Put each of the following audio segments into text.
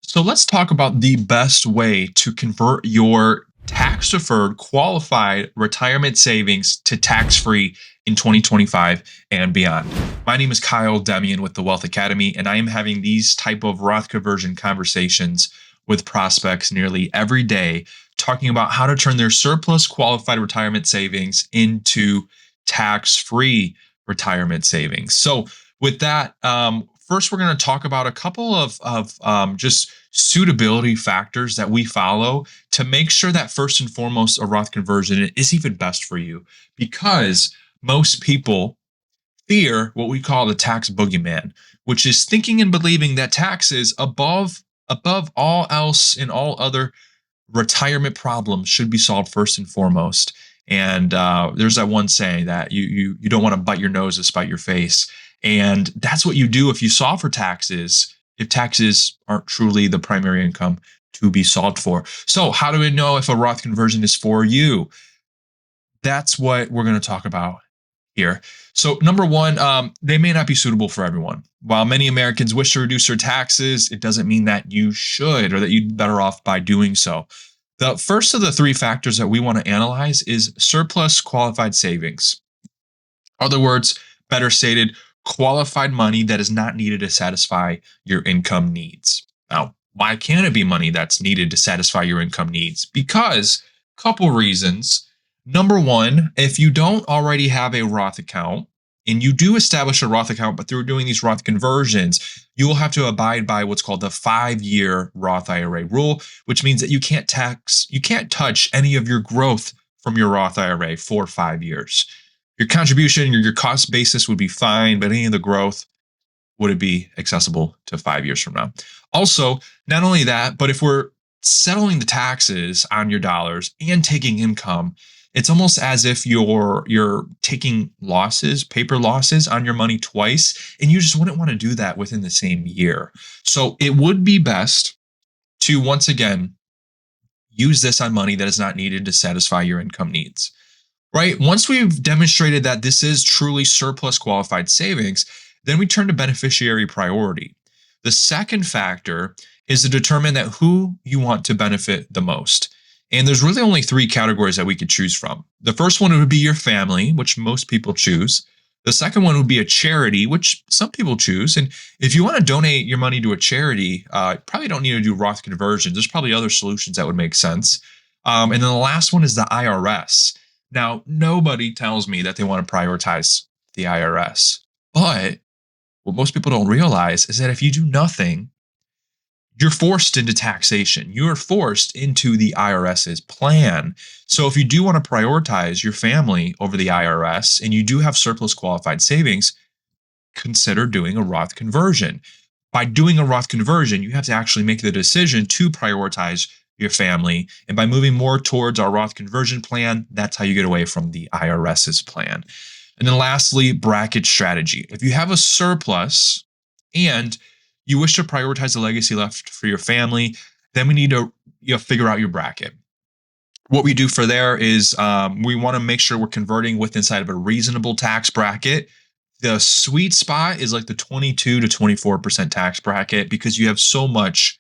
So let's talk about the best way to convert your tax deferred qualified retirement savings to tax free in 2025 and beyond. My name is Kyle Demian with the Wealth Academy, and I am having these type of Roth conversion conversations with prospects nearly every day, talking about how to turn their surplus qualified retirement savings into tax free retirement savings. So, with that, first we're going to talk about a couple of just suitability factors that we follow to make sure that first and foremost a Roth conversion is even best for you, because most people fear what we call the tax boogeyman, which is thinking and believing that taxes above all else and all other retirement problems should be solved first and foremost. And there's that one saying that you don't want to bite your nose to spite your face, and that's what you do if you solve for taxes. If taxes aren't truly the primary income to be solved for. So, how do we know if a Roth conversion is for you? That's what we're going to talk about here. So, number one, they may not be suitable for everyone. While many Americans wish to reduce their taxes, it doesn't mean that you should or that you'd be better off by doing so. The first of the three factors that we want to analyze is surplus qualified savings. Other words, better stated, qualified money that is not needed to satisfy your income needs. Now, why can't it be money that's needed to satisfy your income needs? Because couple reasons. Number one, if you don't already have a Roth account and you do establish a Roth account, but through doing these Roth conversions, you will have to abide by what's called the 5-year Roth IRA rule, which means that you can't touch any of your growth from your Roth IRA for 5 years. Your contribution, your cost basis would be fine, but any of the growth would it be accessible to 5 years from now? Also, not only that, but if we're settling the taxes on your dollars and taking income, it's almost as if you're taking losses, paper losses on your money twice, and you just wouldn't want to do that within the same year. So it would be best to once again use this on money that is not needed to satisfy your income needs. Right? Once we've demonstrated that this is truly surplus qualified savings, then we turn to beneficiary priority. The second factor is to determine that who you want to benefit the most. And there's really only three categories that we could choose from. The first one would be your family, which most people choose. The second one would be a charity, which some people choose. And if you want to donate your money to a charity, probably don't need to do Roth conversions. There's probably other solutions that would make sense. And then the last one is the IRS. Now, nobody tells me that they want to prioritize the IRS, but what most people don't realize is that if you do nothing, you're forced into taxation. You are forced into the IRS's plan. So if you do want to prioritize your family over the IRS and you do have surplus qualified savings, consider doing a Roth conversion. By doing a Roth conversion, you have to actually make the decision to prioritize your family. And by moving more towards our Roth conversion plan, that's how you get away from the IRS's plan. And then lastly, bracket strategy. If you have a surplus and you wish to prioritize the legacy left for your family, then we need to figure out your bracket. What we do for there is we want to make sure we're converting with inside of a reasonable tax bracket. The sweet spot is like the 22 to 24% tax bracket because you have so much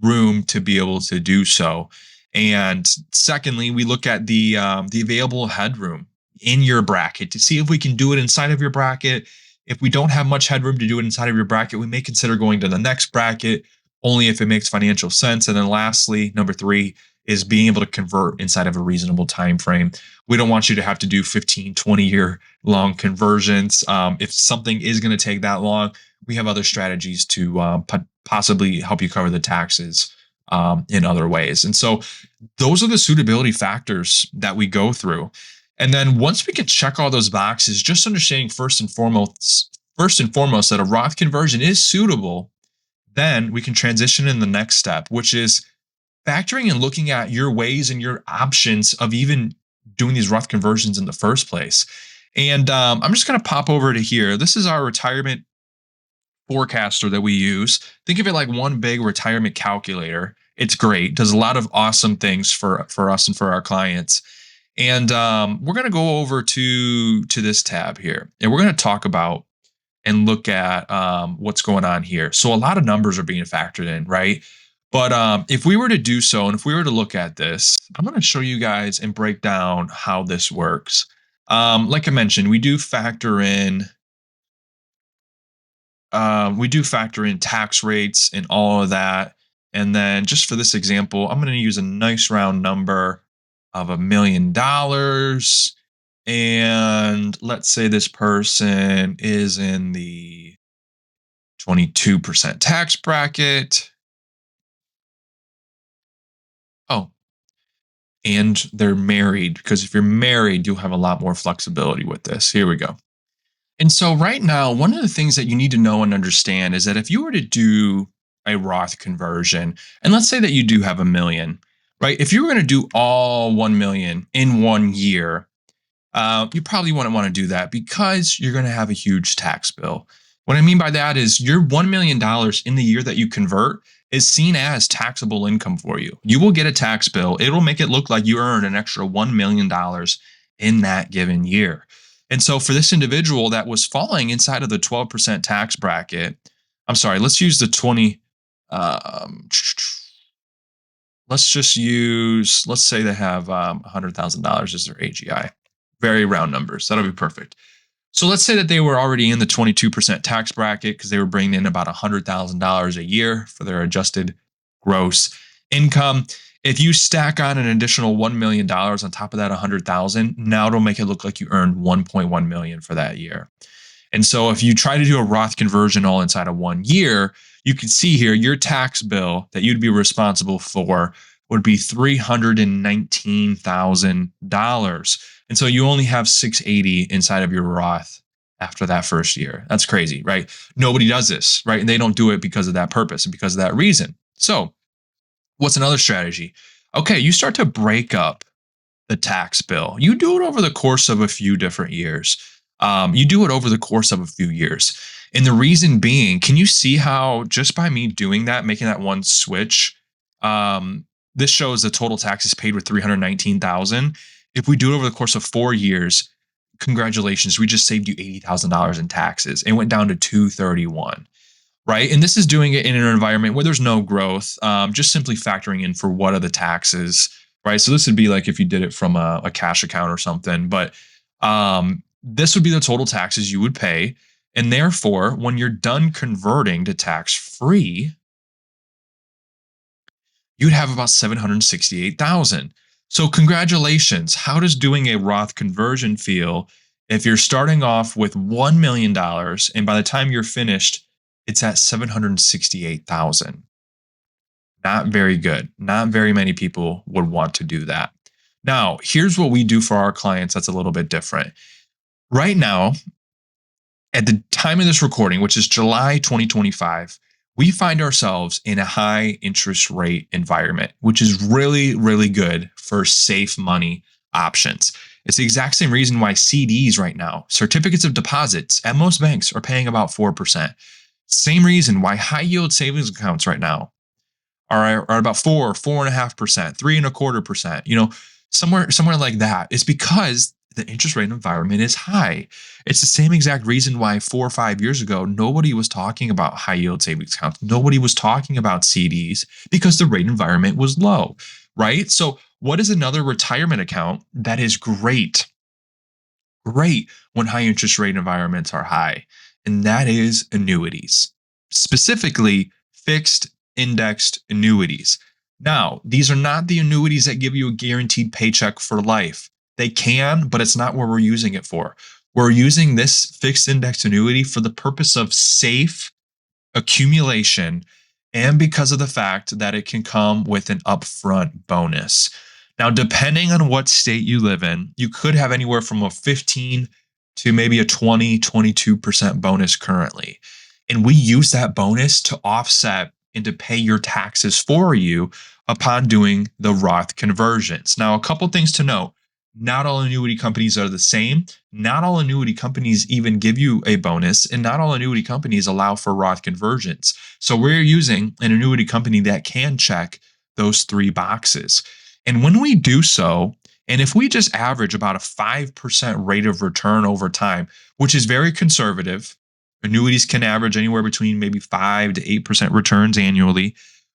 room to be able to do so. And secondly, we look at the available headroom in your bracket to see if we can do it inside of your bracket. If we don't have much headroom to do it inside of your bracket, we may consider going to the next bracket only if it makes financial sense. And then lastly, number three is being able to convert inside of a reasonable time frame. We don't want you to have to do 15, 20-year long conversions. If something is going to take that long, we have other strategies to possibly help you cover the taxes in other ways. And so those are the suitability factors that we go through. And then once we can check all those boxes, just understanding first and foremost that a Roth conversion is suitable, then we can transition in the next step, which is factoring and looking at your ways and your options of even doing these Roth conversions in the first place. And I'm just going to pop over to here. This is our retirement forecaster that we use. Think of it like one big retirement calculator. It's great. Does a lot of awesome things for us and for our clients. And we're going to go over to this tab here, and we're going to talk about and look at what's going on here. So a lot of numbers are being factored in, right? But if we were to do so, and if we were to look at this, I'm going to show you guys and break down how this works. Like I mentioned, we do factor in tax rates and all of that. And then just for this example, I'm going to use a nice round number of $1 million. And let's say this person is in the 22% tax bracket. Oh, and they're married, because if you're married, you'll have a lot more flexibility with this. Here we go. And so, right now, one of the things that you need to know and understand is that if you were to do a Roth conversion, and let's say that you do have a million, right? If you were going to do all 1 million in 1 year, you probably wouldn't want to do that because you're going to have a huge tax bill. What I mean by that is your $1 million in the year that you convert is seen as taxable income for you. You will get a tax bill. It'll make it look like you earned an extra $1 million in that given year. And so for this individual that was falling inside of the 12% tax bracket, I'm sorry, let's use the 20. Um, let's say they have $100,000 as their AGI. Very round numbers. That'll be perfect. So let's say that they were already in the 22% tax bracket because they were bringing in about $100,000 a year for their adjusted gross income. If you stack on an additional $1 million on top of that 100,000, now it'll make it look like you earned 1.1 million for that year. And so if you try to do a Roth conversion all inside of 1 year, you can see here your tax bill that you'd be responsible for would be $319,000. And so you only have 680 inside of your Roth after that first year. That's crazy, right? Nobody does this, right? And they don't do it because of that purpose and because of that reason. So what's another strategy? Okay, you start to break up the tax bill. You do it over the course of a few different years. You do it over the course of a few years. And the reason being, can you see how just by me doing that, making that one switch, this shows the total taxes paid with 319,000. If we do it over the course of 4 years, congratulations, we just saved you $80,000 in taxes. It went down to 231. Right. And this is doing it in an environment where there's no growth, just simply factoring in for what are the taxes. Right. So this would be like if you did it from a cash account or something. But this would be the total taxes you would pay. And therefore, when you're done converting to tax free, you'd have about 768,000. So congratulations. How does doing a Roth conversion feel if you're starting off with $1 million and by the time you're finished, it's at 768,000? Not very good. Not very many people would want to do that. Now, here's what we do for our clients that's a little bit different. Right now, at the time of this recording, which is July 2025, we find ourselves in a high interest rate environment, which is really, really good for safe money options. It's the exact same reason why CDs right now, certificates of deposits at most banks, are paying about 4%. Same reason why high yield savings accounts right now are about 4.5%, 3.25%, somewhere like that. It's because the interest rate environment is high. It's the same exact reason why 4 or 5 years ago, nobody was talking about high yield savings accounts. Nobody was talking about CDs because the rate environment was low, right? So what is another retirement account that is great when high interest rate environments are high? And that is annuities, specifically fixed indexed annuities. Now, these are not the annuities that give you a guaranteed paycheck for life. They can, but it's not what we're using it for. We're using this fixed index annuity for the purpose of safe accumulation and because of the fact that it can come with an upfront bonus. Now, depending on what state you live in, you could have anywhere from a 15 to maybe a 20, 22% bonus currently. And we use that bonus to offset and to pay your taxes for you upon doing the Roth conversions. Now, a couple things to note. Not all annuity companies are the same. Not all annuity companies even give you a bonus, and not all annuity companies allow for Roth conversions. So we're using an annuity company that can check those three boxes. And when we do so, and if we just average about a 5% rate of return over time, which is very conservative, annuities can average anywhere between maybe 5 to 8% returns annually.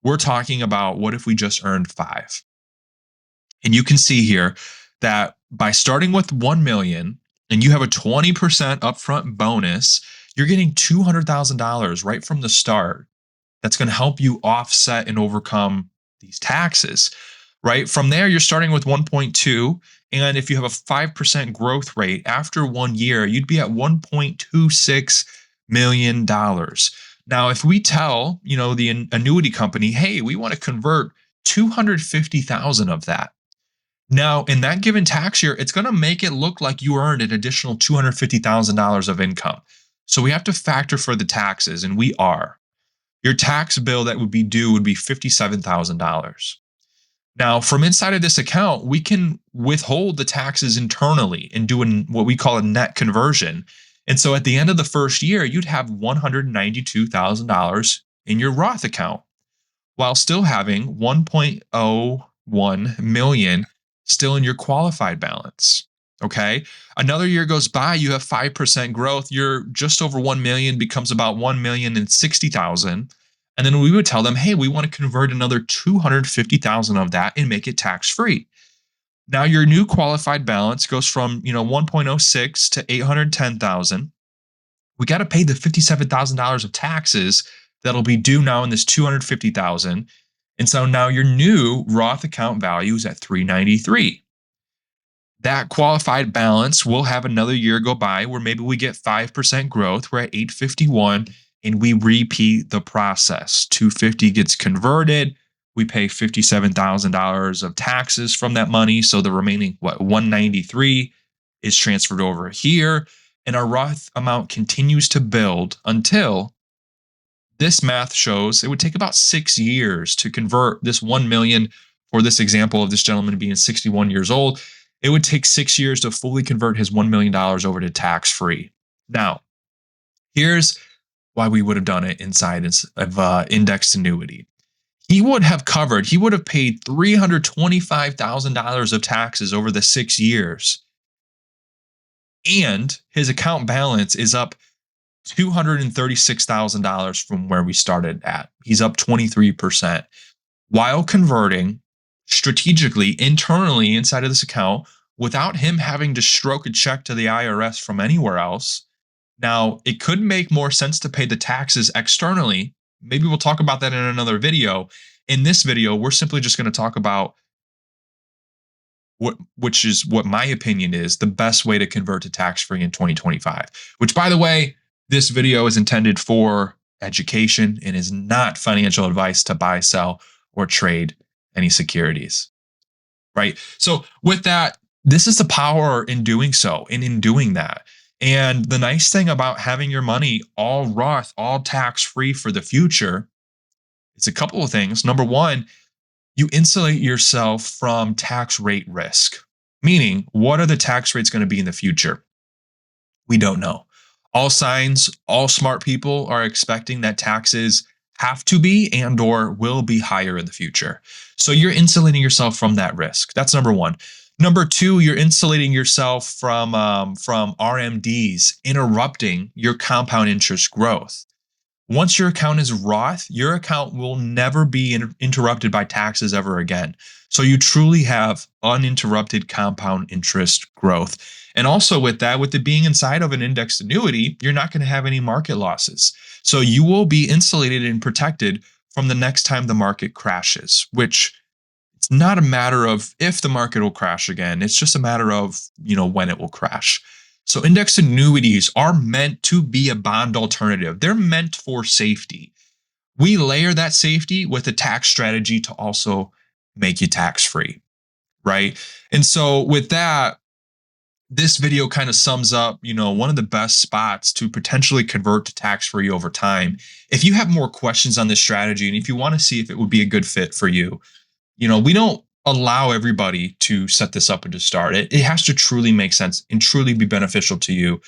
We're talking about what if we just earned 5? And you can see here that by starting with 1 million and you have a 20% upfront bonus, you're getting $200,000 right from the start. That's going to help you offset and overcome these taxes, right? From there, you're starting with 1.2. And if you have a 5% growth rate after 1 year, you'd be at $1.26 million. Now, if we tell, the annuity company, hey, we want to convert 250,000 of that. Now, in that given tax year, it's going to make it look like you earned an additional $250,000 of income. So we have to factor for the taxes, and we are. Your tax bill that would be due would be $57,000. Now, from inside of this account, we can withhold the taxes internally and do what we call a net conversion. And so at the end of the first year, you'd have $192,000 in your Roth account while still having 1.01 million still in your qualified balance. Okay. Another year goes by, you have 5% growth. You're just over 1 million becomes about 1,060,000. And then we would tell them, hey, we want to convert another 250,000 of that and make it tax free. Now your new qualified balance goes from, 1.06 to 810,000. We got to pay the $57,000 of taxes that'll be due now in this 250,000. And so now your new Roth account value is at 393. That qualified balance will have another year go by where maybe we get 5% growth. We're at 851 and we repeat the process. 250 gets converted. We pay $57,000 of taxes from that money. So the remaining, 193 is transferred over here. And our Roth amount continues to build until this math shows it would take about 6 years to convert this 1 million. For this example of this gentleman being 61 years old, it would take 6 years to fully convert his $1 million over to tax free. Now, here's why we would have done it inside of indexed annuity. He would have paid $325,000 of taxes over the 6 years. And his account balance is up $236,000 from where we started at. He's up 23% while converting strategically internally inside of this account without him having to stroke a check to the IRS from anywhere else. Now, it could make more sense to pay the taxes externally. Maybe we'll talk about that in another video. In this video, we're simply just going to talk about which is what my opinion is the best way to convert to tax-free in 2025, which, by the way, this video is intended for education and is not financial advice to buy, sell, or trade any securities, right? So with that, this is the power in doing so and in doing that. And the nice thing about having your money all Roth, all tax-free for the future, it's a couple of things. Number one, you insulate yourself from tax rate risk, meaning what are the tax rates going to be in the future? We don't know. All signs, all smart people are expecting that taxes have to be and or will be higher in the future. So you're insulating yourself from that risk. That's number one. Number two, you're insulating yourself from RMDs interrupting your compound interest growth. Once your account is Roth, your account will never be interrupted by taxes ever again. So you truly have uninterrupted compound interest growth. And also with that, with it being inside of an indexed annuity, you're not going to have any market losses. So you will be insulated and protected from the next time the market crashes, which it's not a matter of if the market will crash again. It's just a matter of, when it will crash. So indexed annuities are meant to be a bond alternative. They're meant for safety. We layer that safety with a tax strategy to also make you tax-free, right? And so with that, this video kind of sums up, one of the best spots to potentially convert to tax-free over time. If you have more questions on this strategy and if you want to see if it would be a good fit for you, we don't allow everybody to set this up and to start it. It has to truly make sense and truly be beneficial to you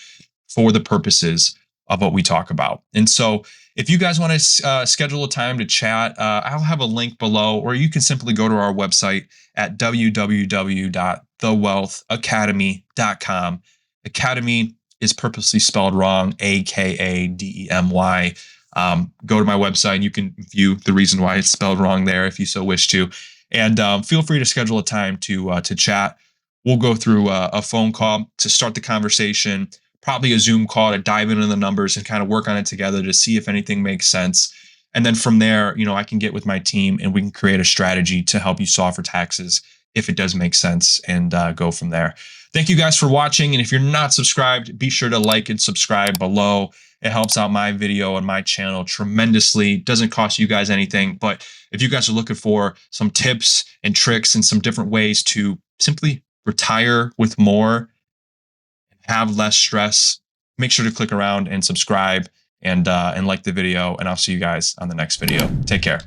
for the purposes of what we talk about. And so if you guys want to schedule a time to chat, I'll have a link below, or you can simply go to our website at www.thewealthacademy.com. Academy is purposely spelled wrong, Akademy. Go to my website and you can view the reason why it's spelled wrong there if you so wish to. And feel free to schedule a time to chat. We'll go through a phone call to start the conversation, probably a Zoom call to dive into the numbers and kind of work on it together to see if anything makes sense. And then from there, I can get with my team and we can create a strategy to help you solve for taxes if it does make sense, and go from there. Thank you guys for watching. And if you're not subscribed, be sure to like and subscribe below. It helps out my video and my channel tremendously. Doesn't cost you guys anything. But if you guys are looking for some tips and tricks and some different ways to simply retire with more and have less stress, make sure to click around and subscribe and like the video. And I'll see you guys on the next video. Take care.